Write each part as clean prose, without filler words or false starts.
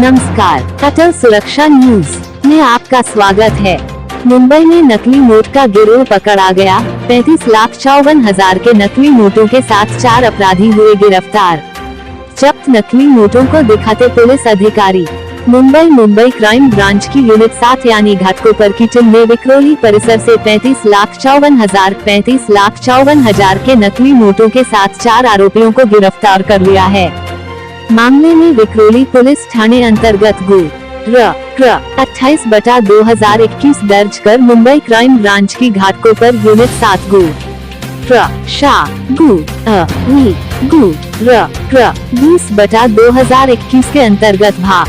नमस्कार, अटल सुरक्षा न्यूज में आपका स्वागत है। मुंबई में नकली नोट का गिरोह पकड़ा गया। 35,54,000 के नकली नोटों के साथ 4 अपराधी हुए गिरफ्तार। जब्त नकली नोटों को दिखाते पुलिस अधिकारी। मुंबई क्राइम ब्रांच की यूनिट 7 यानी घाटकोपर की टीम ने विक्रोली परिसर से 35,54,000 के नकली नोटों के साथ 4 आरोपियों को गिरफ्तार कर लिया है। मामले में विक्रोली पुलिस थाने अंतर्गत गु र 28/2021 दर्ज कर मुंबई क्राइम ब्रांच की घाटकोपर यूनिट 7 गु र 20/2021 के अंतर्गत भाग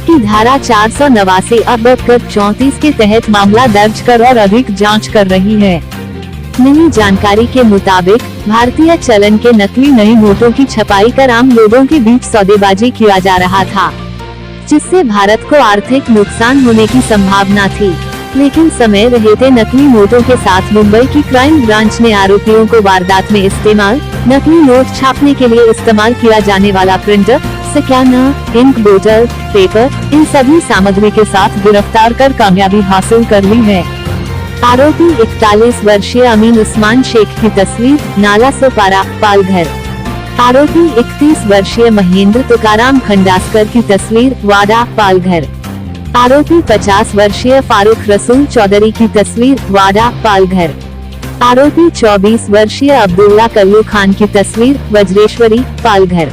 की धारा 489/34 के तहत मामला दर्ज कर और अधिक जांच कर रही है। मिली जानकारी के मुताबिक भारतीय चलन के नकली नए नोटों की छपाई कर आम लोगों के बीच सौदेबाजी किया जा रहा था, जिससे भारत को आर्थिक नुकसान होने की संभावना थी। लेकिन समय रहते नकली नोटों के साथ मुंबई की क्राइम ब्रांच ने आरोपियों को वारदात में इस्तेमाल नकली नोट छापने के लिए इस्तेमाल किया जाने वाला प्रिंटर, स्कैनर, इंक बोतल, पेपर, इन सभी सामग्री के साथ गिरफ्तार कर कामयाबी हासिल कर ली है। आरोपी 41 वर्षीय अमीन उस्मान शेख की तस्वीर, नाला सोपारा, पालघर। आरोपी 31 वर्षीय महेंद्र तुकाराम खंडास्कर की तस्वीर, वाडा, पालघर। आरोपी 50 वर्षीय फारूक रसूल चौधरी की तस्वीर, वाडा, पालघर। आरोपी 24 वर्षीय अब्दुल्ला कल्लू खान की तस्वीर, वज्रेश्वरी, पालघर।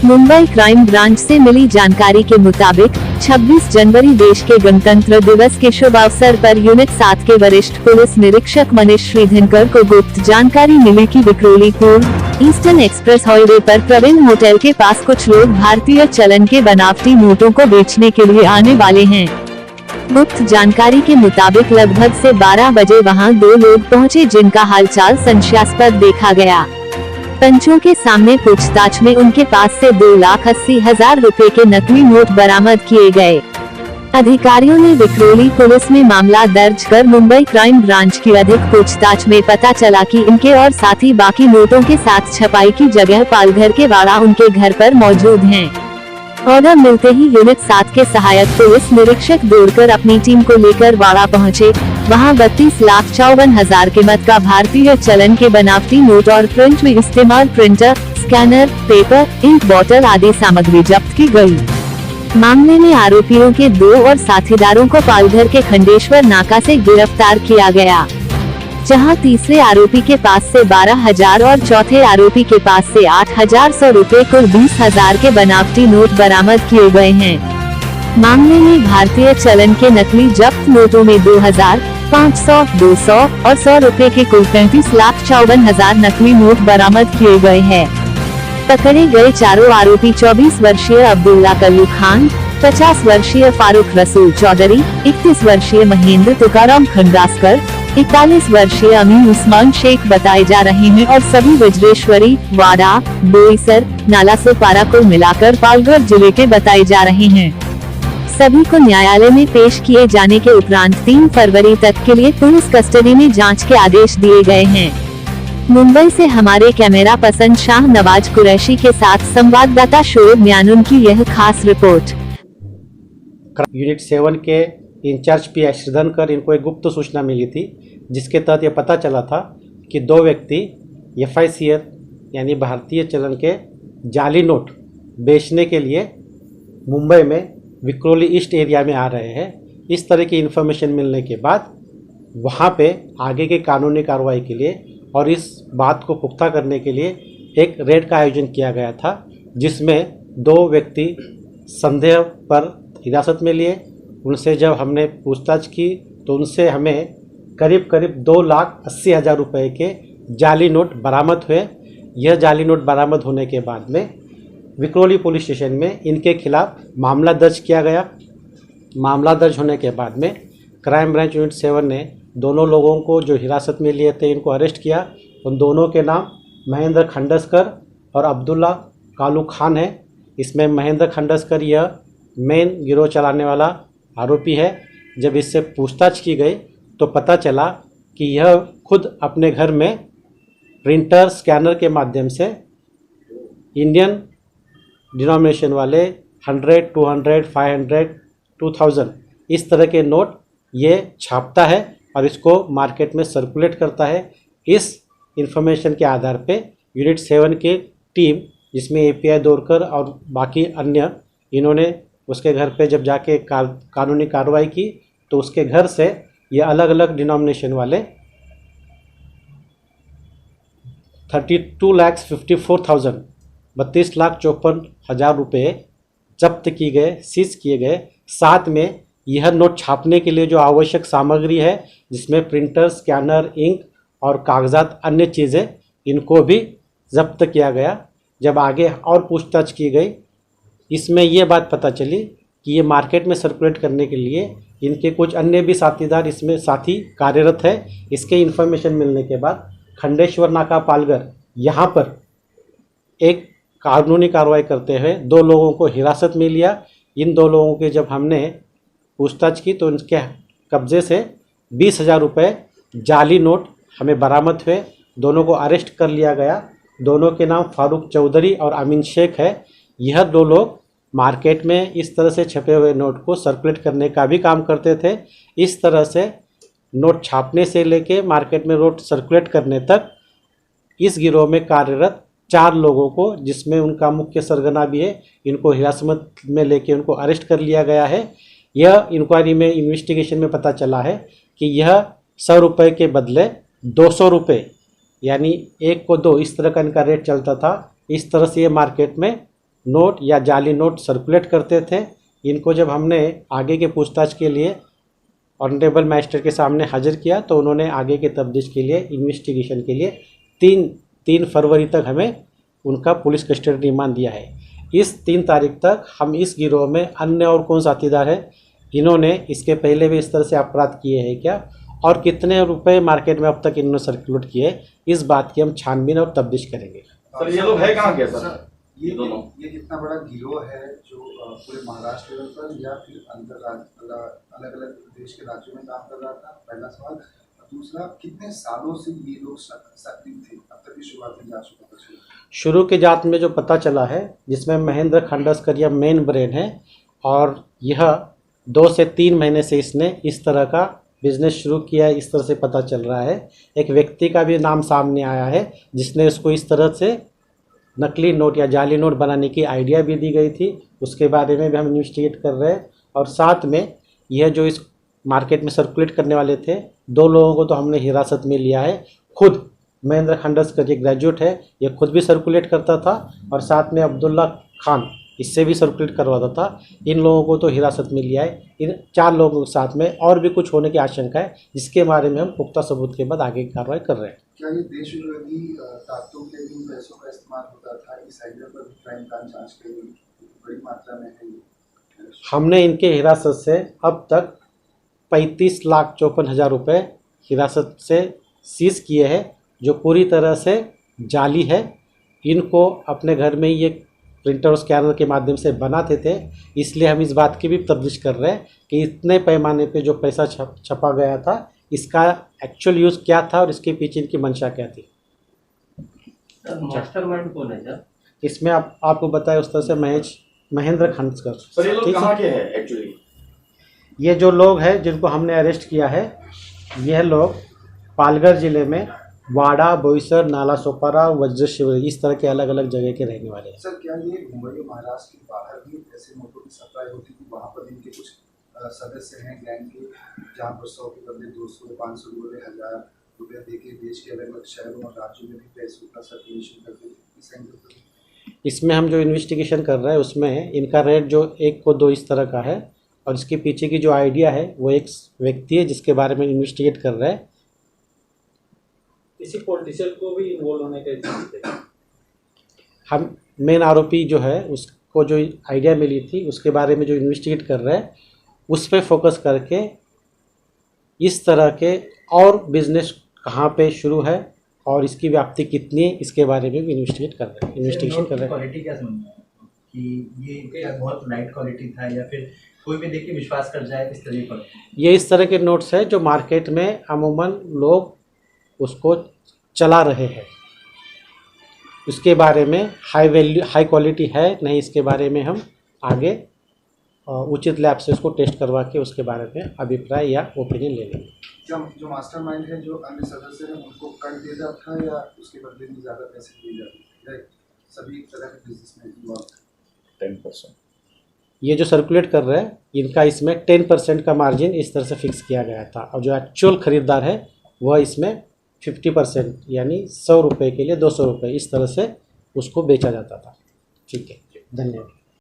मुंबई क्राइम ब्रांच से मिली जानकारी के मुताबिक 26 जनवरी देश के गणतंत्र दिवस के शुभ अवसर पर यूनिट 7 के वरिष्ठ पुलिस निरीक्षक मनीष श्रीधरकर को गुप्त जानकारी मिली कि विक्रोली पूर्व ईस्टर्न एक्सप्रेस हाईवे पर प्रवीण होटल के पास कुछ लोग भारतीय चलन के बनावटी नोटों को बेचने के लिए आने वाले हैं। गुप्त जानकारी के मुताबिक लगभग से 12 बजे वहां 2 लोग पहुंचे, जिनका हालचाल संशयास्पद देखा गया। पंचों के सामने पूछताछ में उनके पास से 2,80,000 रुपए के नकली नोट बरामद किए गए। अधिकारियों ने विक्रोली पुलिस में मामला दर्ज कर मुंबई क्राइम ब्रांच की अधिक पूछताछ में पता चला कि इनके और साथी बाकी नोटों के साथ छपाई की जगह पालघर के वाड़ा उनके घर पर मौजूद हैं। ऑर्डर मिलते ही यूनिट 7 के सहायक पुलिस निरीक्षक दौड़कर अपनी टीम को लेकर वाड़ा पहुंचे। वहां 32,54,000 कीमत का भारतीय चलन के बनावटी नोट और प्रिंट में इस्तेमाल प्रिंटर, स्कैनर, पेपर, इंक बोतल आदि सामग्री जब्त की गई। मामले में आरोपियों के 2 और साथीदारों को पालघर के खंडेश्वर नाका से गिरफ्तार किया गया, जहां तीसरे आरोपी के पास से 12,000 और चौथे आरोपी के पास से 8,100 रुपए कुल 20,000 के बनावटी नोट बरामद किए गए हैं। मामले में भारतीय चलन के नकली जब्त नोटों में 2,000, 500, 200 और 100 रुपए के कुल 35,54,000 नकली नोट बरामद किए गए हैं। पकड़े गए चारों आरोपी 24 वर्षीय अब्दुल्ला कल्लू खान, 50 वर्षीय फारूक रसूल चौधरी, 31 वर्षीय महेंद्र तुकाराम खंडास्कर, 41 वर्षीय अमीन उस्मान शेख बताए जा रहे हैं और सभी वज्रेश्वरी, वाडा, बोईसर, नाला सोपारा को मिलाकर पालघर जिले के बताए जा रहे हैं। सभी को न्यायालय में पेश किए जाने के उपरांत 3 फरवरी तक के लिए पुलिस कस्टडी में जांच के आदेश दिए गए हैं। मुंबई से हमारे कैमरा पर्सन शाह नवाज कुरैशी के साथ संवाददाता शोएब म्यानुन की यह खास रिपोर्ट। यूनिट 7 के इंचार्ज पी श्रीधरकर, इनको एक गुप्त सूचना मिली थी, जिसके तहत ये पता चला था कि 2 व्यक्ति FICR यानी भारतीय चलन के जाली नोट बेचने के लिए मुंबई में विक्रोली ईस्ट एरिया में आ रहे हैं। इस तरह की इन्फॉर्मेशन मिलने के बाद वहाँ पे आगे के कानूनी कार्रवाई के लिए और इस बात को पुख्ता करने के लिए एक रेड का आयोजन किया गया था, जिसमें 2 व्यक्ति संदेह पर हिरासत में लिए। उनसे जब हमने पूछताछ की तो उनसे हमें करीब 2,80,000 रुपए के जाली नोट बरामद हुए। यह जाली नोट बरामद होने के बाद में विक्रोली पुलिस स्टेशन में इनके खिलाफ मामला दर्ज किया गया। मामला दर्ज होने के बाद में क्राइम ब्रांच यूनिट 7 ने दोनों लोगों को जो हिरासत में लिए थे, इनको अरेस्ट किया। उन दोनों के नाम महेंद्र खंडस्कर और अब्दुल्ला कालू खान है। इसमें महेंद्र खंडस्कर यह मेन गिरोह चलाने वाला आरोपी है। जब इससे पूछताछ की गई तो पता चला कि यह खुद अपने घर में प्रिंटर, स्कैनर के माध्यम से इंडियन डिनोमिनेशन वाले 100, 200, 500, 2000 इस तरह के नोट ये छापता है और इसको मार्केट में सर्कुलेट करता है। इस इंफॉर्मेशन के आधार पे यूनिट 7 की टीम, जिसमें एपीआई दौड़कर और बाकी अन्य, इन्होंने उसके घर पे जब जाके कानूनी कार्रवाई की तो उसके घर से ये अलग अलग डिनोमिनेशन वाले 32,54,000 32,54,000 रुपये जब्त किए गए, सीज किए गए। साथ में यह नोट छापने के लिए जो आवश्यक सामग्री है, जिसमें प्रिंटर, स्कैनर, इंक और कागजात, अन्य चीज़ें, इनको भी जब्त किया गया। जब आगे और पूछताछ की गई, इसमें यह बात पता चली कि ये मार्केट में सर्कुलेट करने के लिए इनके कुछ अन्य भी साथीदार इसमें साथी कार्यरत है। इसके इन्फॉर्मेशन मिलने के बाद खंडेश्वर नाका पालघर यहाँ पर एक कानूनी कार्रवाई करते हुए 2 लोगों को हिरासत में लिया। इन 2 लोगों के जब हमने पूछताछ की तो उनके कब्जे से 20,000 रुपये जाली नोट हमें बरामद हुए। दोनों को अरेस्ट कर लिया गया। दोनों के नाम फारूक चौधरी और अमीन शेख है। यह 2 लोग मार्केट में इस तरह से छपे हुए नोट को सर्कुलेट करने का भी काम करते थे। इस तरह से नोट छापने से लेके मार्केट में नोट सर्कुलेट करने तक इस गिरोह में कार्यरत 4 लोगों को, जिसमें उनका मुख्य सरगना भी है, इनको हिरासत में लेके उनको अरेस्ट कर लिया गया है। यह इंक्वायरी में, इन्वेस्टिगेशन में पता चला है कि यह 100 रुपये के बदले 200 रुपये, यानी 1 को 2, इस तरह का इनका रेट चलता था। इस तरह से ये मार्केट में नोट या जाली नोट सर्कुलेट करते थे। इनको जब हमने आगे के पूछताछ के लिए ऑनरेबल मैजिस्ट्रेट के सामने हाजिर किया तो उन्होंने आगे के तफ्तीश के लिए, इन्वेस्टिगेशन के लिए 3 फरवरी तक हमें उनका पुलिस कस्टडी रिमांड दिया है। इस 3 तारीख तक हम इस गिरोह में अन्य और कौन साथीदार है, इन्होंने इसके पहले भी इस तरह से अपराध किए हैं क्या, और कितने रुपए मार्केट में अब तक इन्होंने सर्कुलेट किए, इस बात की हम छानबीन और तफ्तीश करेंगे। सर ये लोग है कहाँ के सर? ये कितना बड़ा गिरोह है जो पूरे महाराष्ट्र लेवल पर या फिर अलग अलग देश के राज्यों में काम कर रहा था? पहला सवाल। दूसरा, कितने सालों से ये लोग सक्रिय थे? अब तक की शुरुआती जांच को पता चला? शुरू के जांच में जो पता चला है, जिसमें महेंद्र खंडस्कर यह मेन ब्रेन है और यह 2 से 3 महीने से इसने इस तरह का बिजनेस शुरू किया है, इस तरह से पता चल रहा है। एक व्यक्ति का भी नाम सामने आया है जिसने इसको इस तरह से नकली नोट या जाली नोट बनाने की आइडिया भी दी गई थी, उसके बारे में भी हम इन्वेस्टिगेट कर रहे हैं। और साथ में यह जो इस मार्केट में सर्कुलेट करने वाले थे 2 लोगों को तो हमने हिरासत में लिया है। खुद महेंद्र खंडस्कर, एक ग्रेजुएट है, ये खुद भी सर्कुलेट करता था और साथ में अब्दुल्ला खान, इससे भी सर्कुलेट करवाता था। इन लोगों को तो हिरासत में लिया है। इन 4 लोगों के साथ में और भी कुछ होने की आशंका है, जिसके बारे में हम पुख्ता सबूत के बाद आगे की कार्रवाई कर रहे हैं। क्या ये देश विरोधी ताकतों के लिए पैसों का इस्तेमाल होता था? इस आइडिया पर भी क्राइम ब्रांच जांच के लिए बड़ी मात्रा में है ये। हमने इनके हिरासत से अब तक 35,54,000 रुपये हिरासत से सीज किए हैं, जो पूरी तरह से जाली है। इनको अपने घर में ये प्रिंटर और स्कैनर के माध्यम से बनाते थे। इसलिए हम इस बात की भी तफ्तीश कर रहे हैं कि इतने पैमाने पे जो पैसा छपा गया था, इसका एक्चुअल यूज़ क्या था और इसके पीछे इनकी मंशा क्या थी। मास्टरमाइंड कौन है सर? इसमें आपको बताया उस तरह से महेंद्र खंडस्कर। सर ये लोग कहाँ के हैं एक्चुअली? ये जो लोग हैं जिनको हमने अरेस्ट किया है, यह लोग पालघर जिले में वाड़ा, बोईसर, नाला सोपारा, वज्रशिवरी, इस तरह के अलग अलग जगह के रहने वाले हैं। सर क्या ये मुंबई और महाराष्ट्र के बाहर भी ऐसे नोटों की सप्लाई होती थी? वहाँ पर इनके कुछ सदस्य हैं गैंग के, जहाँ पर 100 के बदले 200, 500 के बदले 1000 रुपया देके देश के अलग अलग शहरों और राज्यों में भी पैसों का सर्कुलेशन करते थे? इस एंगल पर इसमें हम जो इन्वेस्टिगेशन कर रहे हैं उसमें इनका रेट जो 1 को 2 इस तरह का है, और इसके पीछे की जो आइडिया है वो एक व्यक्ति है जिसके बारे में इन्वेस्टिगेट कर रहे हैं। किसी पॉलिटिशियन को भी इन्वॉल्व होने के चांस थे? हम मेन आरोपी जो है उसको जो आइडिया मिली थी उसके बारे में जो इन्वेस्टिगेट कर रहे हैं, उस पर फोकस करके इस तरह के और बिजनेस कहाँ पे शुरू है और इसकी व्याप्ति कितनी है, इसके बारे में भी इन्वेस्टिगेट कर रहे हैं, इन्वेस्टिगेशन कर रहे हैं। क्वालिटी क्या समझना है कि ये क्या बहुत लाइट क्वालिटी था या फिर कोई भी देख के विश्वास कर जाए इस तरह पर? ये इस तरह के नोट्स है जो मार्केट में अमूमन लोग उसको चला रहे हैं। उसके बारे में हाई क्वालिटी है नहीं, इसके बारे में हम आगे उचित लैब से उसको टेस्ट करवा के उसके बारे में अभिप्राय या ओपिनियन ले लेंगे। जो मास्टरमाइंड है, जो अन्य सदस्य हैं, उनको कर दिया जाता था या उसके बदले में ज़्यादा पैसे दिए जाते थे, या सभी तरह के बिजनेस में इन्वॉल्व? 10%। ये जो सर्कुलेट कर रहे हैं इनका इसमें 10% का मार्जिन इस तरह से फिक्स किया गया था, और जो एक्चुअल खरीदार है वह इसमें 50% यानी 100 रुपये के लिए 200 रुपये इस तरह से उसको बेचा जाता था। ठीक है, धन्यवाद।